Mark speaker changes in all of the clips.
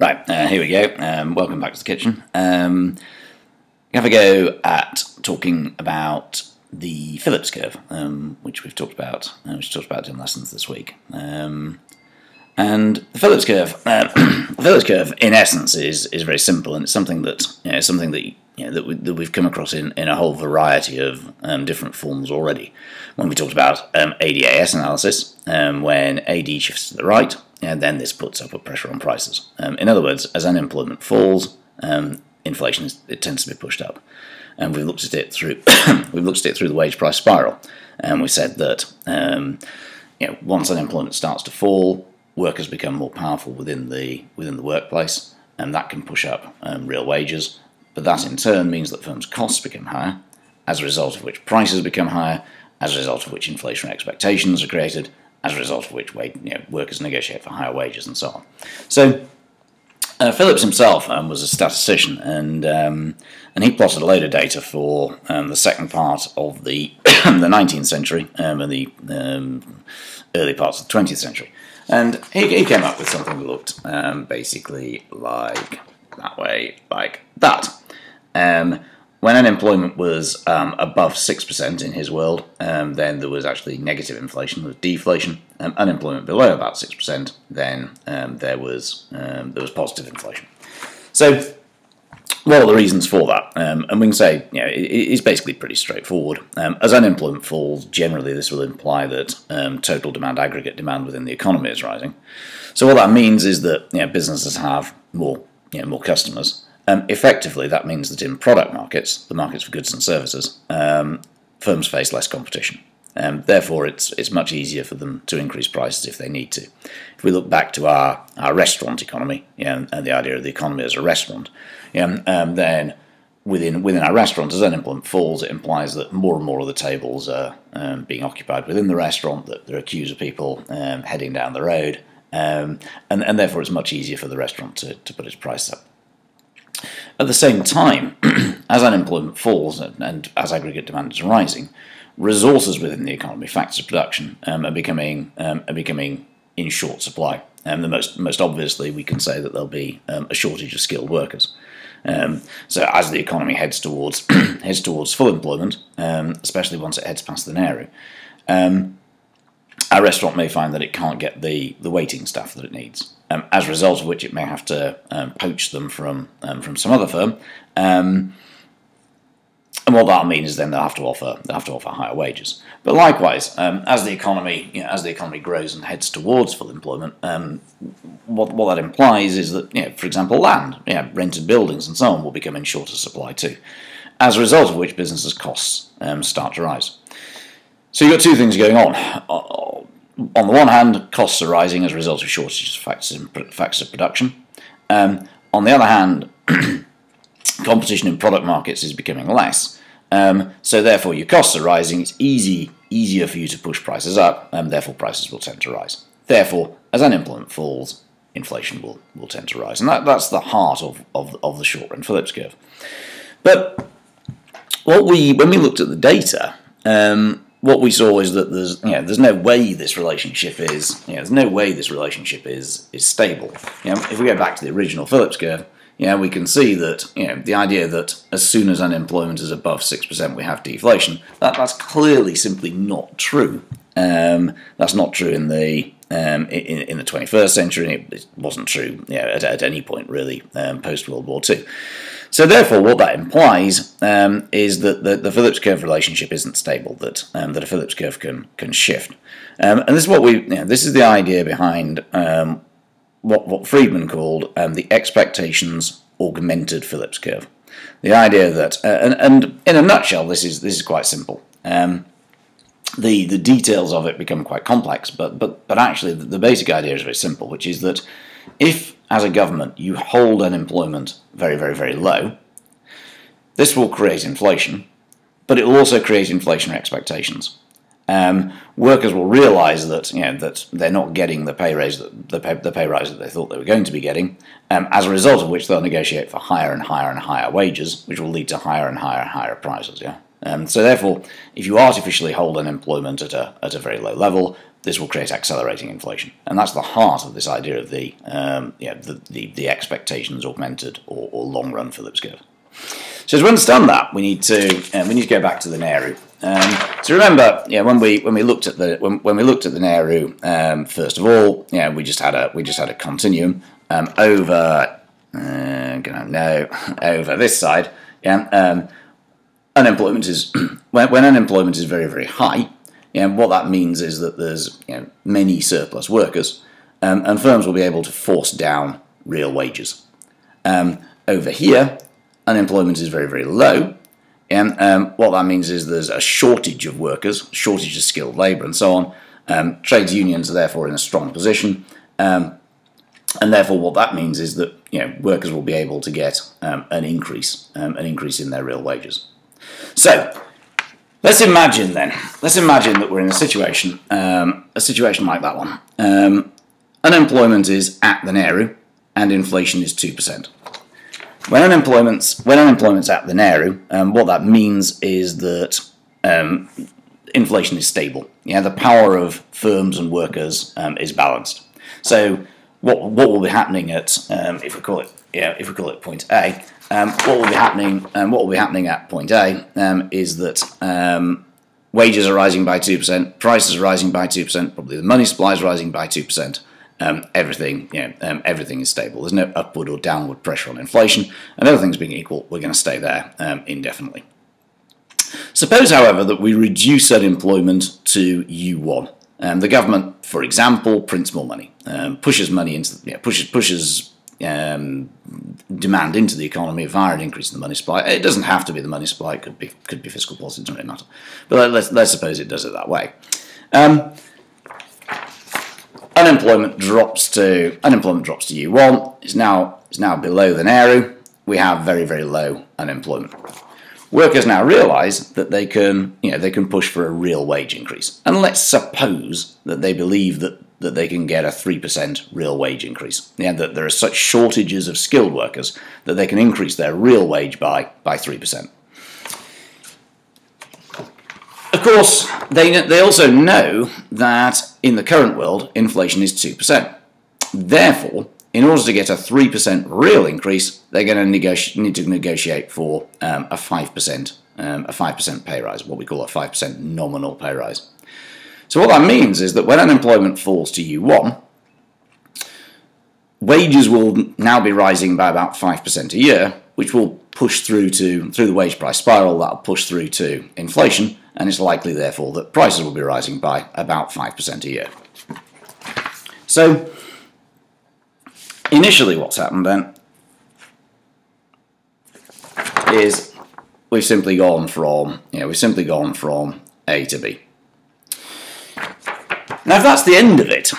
Speaker 1: Right, here we go. Welcome back to the kitchen. Have a go at talking about the Phillips curve, which we've talked about. In lessons this week. And the Phillips curve, in essence, is very simple, and it's something that that we've come across in a whole variety of different forms already. When we talked about ADAS analysis, when AD shifts to the right, and then this puts upward pressure on prices. In other words, as unemployment falls, inflation tends to be pushed up. And we've looked at it through the wage price spiral, and we said that once unemployment starts to fall, workers become more powerful within the workplace, and that can push up real wages. But that in turn means that firms' costs become higher, as a result of which prices become higher, as a result of which inflationary expectations are created, as a result of which workers negotiate for higher wages and so on. So Phillips himself was a statistician, and he plotted a load of data for the second part of the the 19th century and the early parts of the 20th century. And he came up with something that looked basically like that. When unemployment was above 6% in his world, then there was actually negative inflation, there was deflation. Unemployment below about 6%, then there was positive inflation. So, what are the reasons for that? And we can say, it's basically pretty straightforward. As unemployment falls, generally this will imply that total demand, aggregate demand within the economy is rising. So what that means is that businesses have more customers. Effectively, that means that in product markets, the markets for goods and services, firms face less competition. Therefore, it's much easier for them to increase prices if they need to. If we look back to our restaurant economy, and the idea of the economy as a restaurant, then within our restaurant, as unemployment falls, it implies that more and more of the tables are being occupied within the restaurant, that there are queues of people heading down the road, and therefore it's much easier for the restaurant to put its price up. At the same time, as unemployment falls and as aggregate demand is rising, resources within the economy, factors of production, are becoming in short supply. The most obviously, we can say that there'll be a shortage of skilled workers. So as the economy heads towards full employment, especially once it heads past the NARU, our restaurant may find that it can't get the waiting staff that it needs. As a result of which it may have to poach them from some other firm, and what that'll mean is then they'll have to offer higher wages. But likewise, as the economy grows and heads towards full employment, what that implies is that for example, land, rented buildings and so on will become in shorter supply too. As a result of which businesses' costs start to rise. So you've got two things going on. On the one hand, costs are rising as a result of shortages of factors of production. On the other hand, competition in product markets is becoming less. So therefore your costs are rising, it's easier for you to push prices up, and therefore prices will tend to rise. Therefore, as unemployment falls, inflation will tend to rise. And that's the heart of the short-run Phillips curve. But when we looked at the data, what we saw is that there's no way this relationship is stable. If we go back to the original Phillips curve, we can see that the idea that as soon as unemployment is above 6%, we have deflation. That's clearly simply not true. That's not true in the 21st century. And it wasn't true at any point really post World War II. So therefore, what that implies is that the Phillips curve relationship isn't stable. That a Phillips curve can shift, and this is what this is the idea behind what Friedman called the expectations augmented Phillips curve. The idea that, and in a nutshell, this is quite simple. The details of it become quite complex, but actually the basic idea is very simple, which is that if, as a government, you hold unemployment very, very, very low, this will create inflation, but it will also create inflationary expectations. Workers will realise that that they're not getting the pay rise that they thought they were going to be getting, as a result of which they'll negotiate for higher and higher and higher wages, which will lead to higher and higher and higher prices. So therefore, if you artificially hold unemployment at a very low level, this will create accelerating inflation, and that's the heart of this idea of the expectations augmented or long run Phillips curve. So to understand that, we need to go back to the Nehru. So remember, when we looked at the Nehru, first of all, we just had a continuum over over this side. Unemployment is when unemployment is very, very high. What that means is that there's many surplus workers, and firms will be able to force down real wages. Over here, unemployment is very, very low, and what that means is there's a shortage of workers, shortage of skilled labour, and so on. Trades unions are therefore in a strong position, and therefore what that means is that workers will be able to get an increase in their real wages. So let's imagine that we're in a situation like that one. Unemployment is at the Nehru, and inflation is 2%. When unemployment's at the Nehru, what that means is that inflation is stable. The power of firms and workers is balanced. So what will be happening at if we call it point A? What will be happening at point A is that wages are rising by 2%, prices are rising by 2%, probably the money supply is rising by 2%. Everything is stable. There's no upward or downward pressure on inflation, and other things being equal, we're going to stay there indefinitely. Suppose, however, that we reduce unemployment to U1. The government, for example, prints more money, pushes money into pushes demand into the economy via an increase in the money supply. It doesn't have to be the money supply; it could be fiscal policy. It doesn't really matter. But let's suppose it does it that way. Unemployment drops to U1. It's now below the Nehru. We have very, very low unemployment. Workers now realise that they can push for a real wage increase, and let's suppose that they believe that they can get a 3% real wage increase. That there are such shortages of skilled workers that they can increase their real wage by 3%. Of course, they also know that in the current world, inflation is 2%. Therefore, in order to get a 3% real increase, they're going to need to negotiate for a 5% pay rise, what we call a 5% nominal pay rise. So what that means is that when unemployment falls to U1, wages will now be rising by about 5% a year, which will push through the wage price spiral. That'll push through to inflation, and it's likely, therefore, that prices will be rising by about 5% a year. So initially, what's happened then is we've simply gone from A to B. Now, if that's the end of it,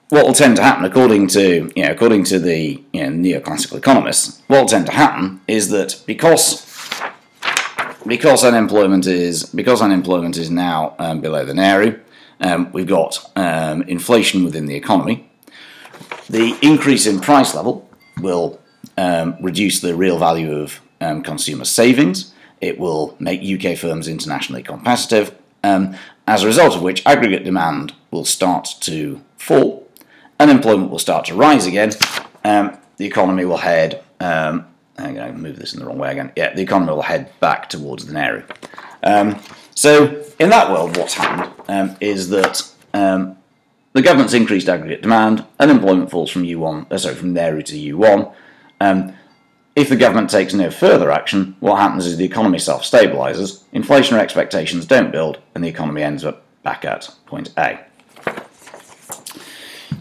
Speaker 1: what will tend to happen, according to the neoclassical economists, what will tend to happen is that because unemployment is now below the Nehru, we've got inflation within the economy. The increase in price level will reduce the real value of consumer savings. It will make UK firms internationally competitive, as a result of which aggregate demand will start to fall, unemployment will start to rise again, the economy will head, I'm going to move this in the wrong way again, the economy will head back towards the Nehru. So in that world, what's happened is that the government's increased aggregate demand, unemployment falls from from Nehru to U1. If the government takes no further action, what happens is the economy self-stabilises, inflationary expectations don't build, and the economy ends up back at point A.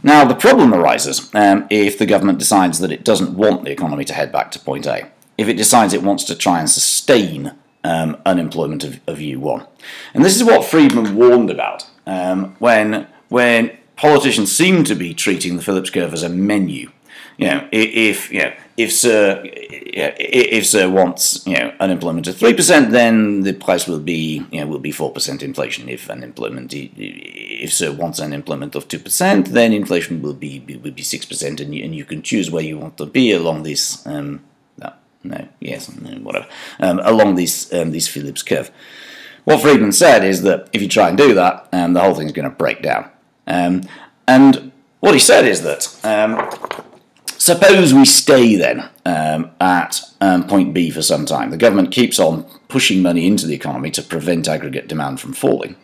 Speaker 1: Now, the problem arises if the government decides that it doesn't want the economy to head back to point A. If it decides it wants to try and sustain unemployment of U1. And this is what Friedman warned about when politicians seem to be treating the Phillips curve as a menu. If Sir wants unemployment of 3%, then the price will be 4% inflation. If Sir wants unemployment of 2%, then inflation will be 6%, and you can choose where you want to be along this along this Phillips curve. What Friedman said is that if you try and do that, the whole thing is going to break down. And what he said is that suppose we stay then at point B for some time. The government keeps on pushing money into the economy to prevent aggregate demand from falling.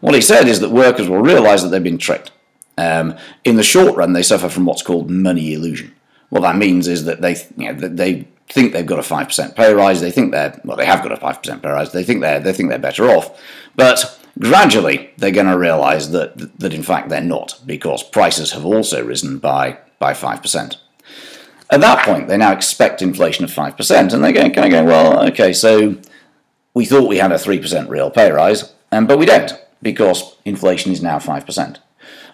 Speaker 1: What he said is that workers will realise that they've been tricked. In the short run, they suffer from what's called money illusion. What that means is that they think they've got a 5% pay rise. They think they have got a 5% pay rise. They think they're better off, but gradually they're going to realise that in fact they're not, because prices have also risen by 5%. At that point, they now expect inflation of 5%, and they're going to go, well, okay, so we thought we had a 3% real pay rise, but we don't, because inflation is now 5%.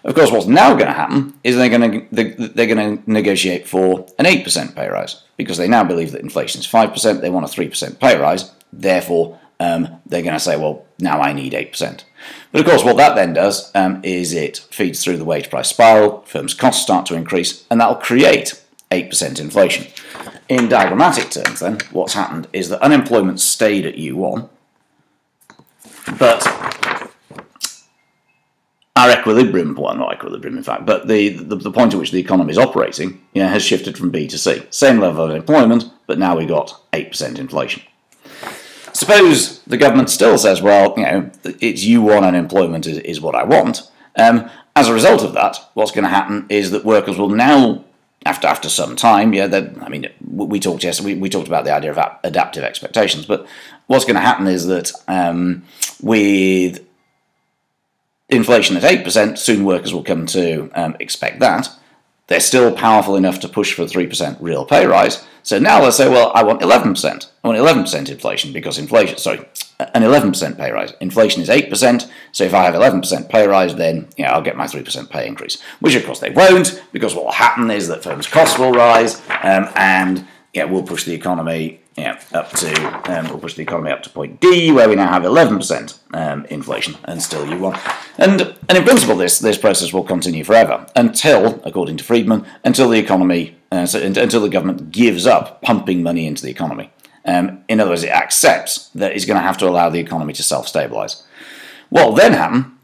Speaker 1: Of course, what's now going to happen is they're going to negotiate for an 8% pay rise, because they now believe that inflation is 5%, they want a 3% pay rise, therefore they're going to say, well, now I need 8%. But of course, what that then does is it feeds through the wage price spiral, firms' costs start to increase, and that'll create 8% inflation. In diagrammatic terms, then, what's happened is that unemployment stayed at U1, but our equilibrium, well, not equilibrium in fact, but the point at which the economy is operating, has shifted from B to C. Same level of employment, but now we've got 8% inflation. Suppose the government still says, well, it's U1 unemployment is what I want. As a result of that, what's going to happen is that workers will now, after some time, we talked about the idea of adaptive expectations, but what's going to happen is that with inflation at 8%, soon workers will come to expect that. They're still powerful enough to push for a 3% real pay rise. So now they'll say, well, I want 11%. I want 11% inflation because an 11% pay rise. Inflation is 8%, so if I have 11% pay rise, then I'll get my 3% pay increase. Which of course they won't, because what will happen is that firms' costs will rise, and we'll push the economy up to point D, where we now have 11% inflation, and still you want. And in principle, this process will continue forever until, according to Friedman, until the economy, until the government gives up pumping money into the economy. In other words, it accepts that it's going to have to allow the economy to self-stabilise. What will then happen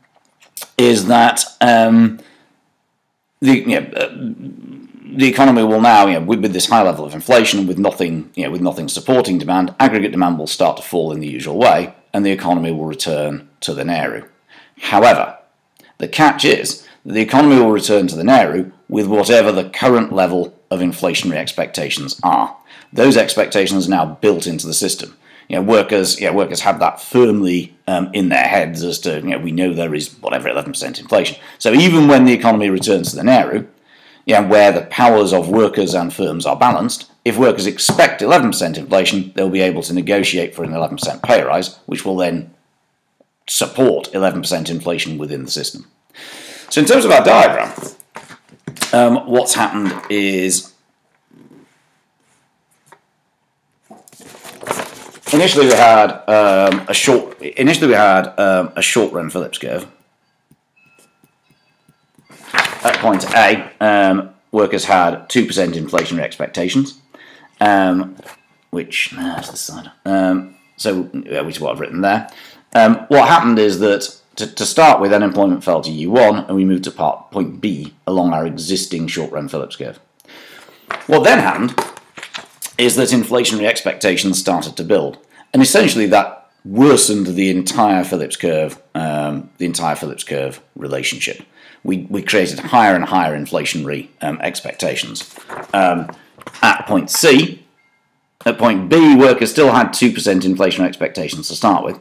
Speaker 1: is that the economy will now, with this high level of inflation, with nothing supporting demand, aggregate demand will start to fall in the usual way, and the economy will return to the Nehru. However, the catch is that the economy will return to the Nehru with whatever the current level of inflationary expectations are. Those expectations are now built into the system. Workers have that firmly in their heads as to, we know there is whatever 11% inflation. So even when the economy returns to the Nehru, where the powers of workers and firms are balanced, if workers expect 11% inflation, they'll be able to negotiate for an 11% pay rise, which will then support 11% inflation within the system. So in terms of our diagram, what's happened is initially we had a short run Phillips curve. At point A, workers had 2% inflationary expectations, which is the side. Which is what I've written there. What happened is that to start with, unemployment fell to U1, and we moved to point B along our existing short-run Phillips curve. What then happened is that inflationary expectations started to build, and essentially that worsened the entire Phillips curve, relationship. We created higher and higher inflationary expectations. At point C, at point B, workers still had 2% inflationary expectations to start with.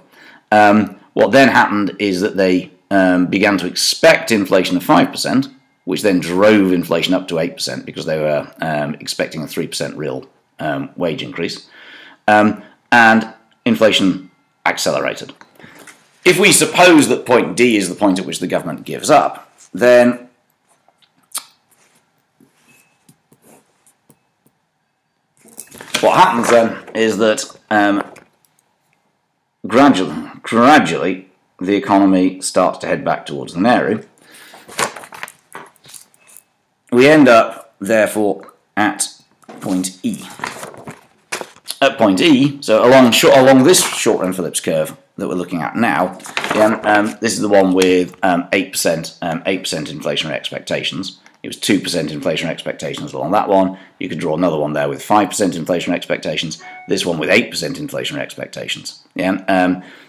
Speaker 1: What then happened is that they began to expect inflation of 5%, which then drove inflation up to 8% because they were expecting a 3% real wage increase. And inflation accelerated. If we suppose that point D is the point at which the government gives up, then what happens then is that gradually the economy starts to head back towards the Nehru. We end up, therefore, at point E. At point E, so along this short-run Phillips curve, that we're looking at now, this is the one with 8% inflationary expectations. It was 2% inflationary expectations along that one. You could draw another one there with 5% inflationary expectations. This one with 8% inflationary expectations.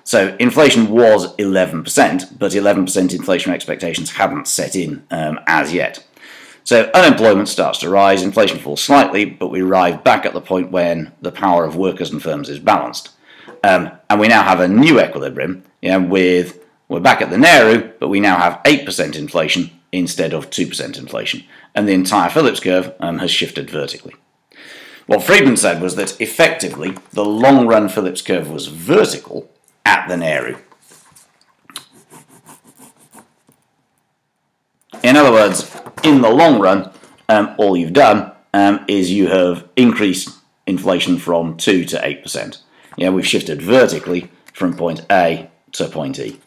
Speaker 1: So inflation was 11%, but 11% inflationary expectations hadn't set in as yet. So unemployment starts to rise, inflation falls slightly, but we arrive back at the point when the power of workers and firms is balanced. And we now have a new equilibrium, we're back at the Nehru, but we now have 8% inflation instead of 2% inflation. And the entire Phillips curve has shifted vertically. What Friedman said was that effectively the long-run Phillips curve was vertical at the Nehru. In other words, in the long run, all you've done is you have increased inflation from 2 to 8%. We've shifted vertically from point A to point E.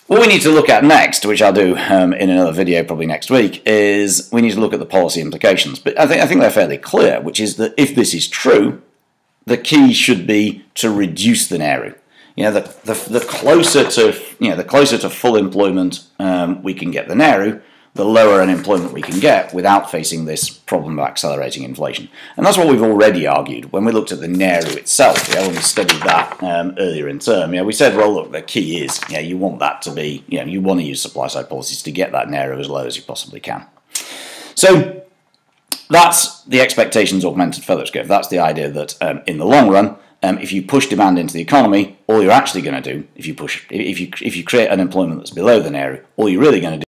Speaker 1: What we need to look at next, which I'll do in another video probably next week, is we need to look at the policy implications. But I think they're fairly clear, which is that if this is true, the key should be to reduce the Nehru. The closer to full employment we can get the Nehru, the lower unemployment we can get without facing this problem of accelerating inflation. And that's what we've already argued when we looked at the Nehru itself, when we studied that earlier in term. We said, well, look, the key is, you want that to be, you want to use supply-side policies to get that Nehru as low as you possibly can. So that's the expectations augmented Phillips curve. That's the idea that in the long run, if you push demand into the economy, all you're actually going to do, if you create unemployment that's below the Nehru, all you're really going to do